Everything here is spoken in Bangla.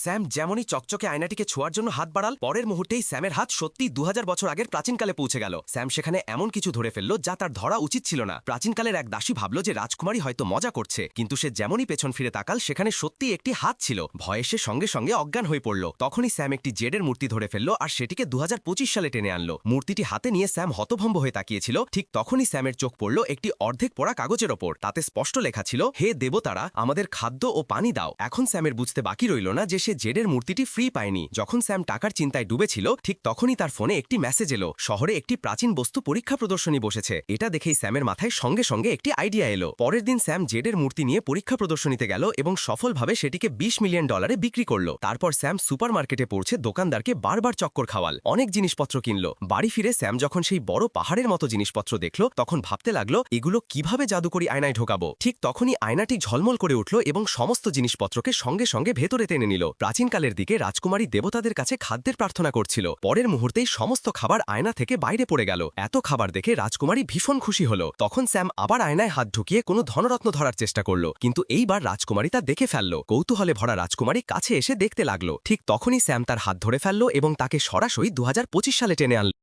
স্যাম যেমনই চকচকে আয়নাটিকে ছোঁয়ার জন্য হাত বাড়াল, পরের মুহূর্তেই স্যামের হাত সত্যি 2000 বছর আগের প্রাচীনকালে পৌঁছে গেল। স্যাম সেখানে এমন কিছু ধরে ফেলল যা তার ধরা উচিত ছিল না। প্রাচীনকালের এক দাসী ভাবল যে রাজকুমারী হয়তো মজা করছে, কিন্তু সে যেমনই পেছন ফিরে তাকাল সেখানে সত্যি একটি হাত ছিল। ভয়ে সে সঙ্গে সঙ্গে অজ্ঞান হয়ে পড়ল। তখনই স্যাম একটি জেডের মূর্তি ধরে ফেলল আর সেটিকে 2025 সালে টেনে আনলো। মূর্তিটি হাতে নিয়ে স্যাম হতভম্ব হয়ে তাকিয়েছিল। ঠিক তখনই স্যামের চোখ পড়ল একটি অর্ধেক পড়া কাগজের ওপর। তাতে স্পষ্ট লেখা ছিল, হে দেবতারা, আমাদের খাদ্য ও পানি দাও। এখন স্যামের বুঝতে বাকি রইল না যে সে জেডের মূর্তিটি ফ্রি পায়নি। যখন স্যাম টাকার চিন্তায় ডুবেছিল ঠিক তখনই তার ফোনে একটি মেসেজ এলো, শহরে একটি প্রাচীন বস্তু পরীক্ষা প্রদর্শনী বসেছে। এটা দেখেই স্যামের মাথায় সঙ্গে সঙ্গে একটি আইডিয়া এলো। পরের দিন স্যাম জেডের মূর্তি নিয়ে পরীক্ষা প্রদর্শনীতে গেল এবং সফলভাবে সেটিকে $20 মিলিয়ন বিক্রি করলো। তারপর স্যাম সুপারমার্কেটে পৌঁছে দোকানদারকে বারবার চক্কর খাওয়াল, অনেক জিনিসপত্র কিনল। বাড়ি ফিরে স্যাম যখন সেই বড় পাহাড়ের মতো জিনিসপত্র দেখল তখন ভাবতে লাগলো এগুলো কিভাবে জাদুকরি আয়নায় ঢোকাবো। ঠিক তখনই আয়নাটি ঝলমল করে উঠল এবং সমস্ত জিনিসপত্রকে সঙ্গে সঙ্গে ভেতরে টেনে নিল। প্রাচীনকালের দিকে রাজকুমারী দেবতাদের কাছে খাদ্যের প্রার্থনা করছিল। পরের মুহূর্তেই সমস্ত খাবার আয়না থেকে বাইরে পড়ে গেল। এত খাবার দেখে রাজকুমারী ভীষণ খুশি হল। তখন স্যাম আবার আয়নায় হাত ঢুকিয়ে কোনো ধনরত্ন ধরার চেষ্টা করল, কিন্তু এইবার রাজকুমারী তা দেখে ফেলল। কৌতূহলে ভরা রাজকুমারী কাছে এসে দেখতে লাগলো। ঠিক তখনই স্যাম তার হাত ধরে ফেলল এবং তাকে সরাসরি 2025 সালে টেনে আনল।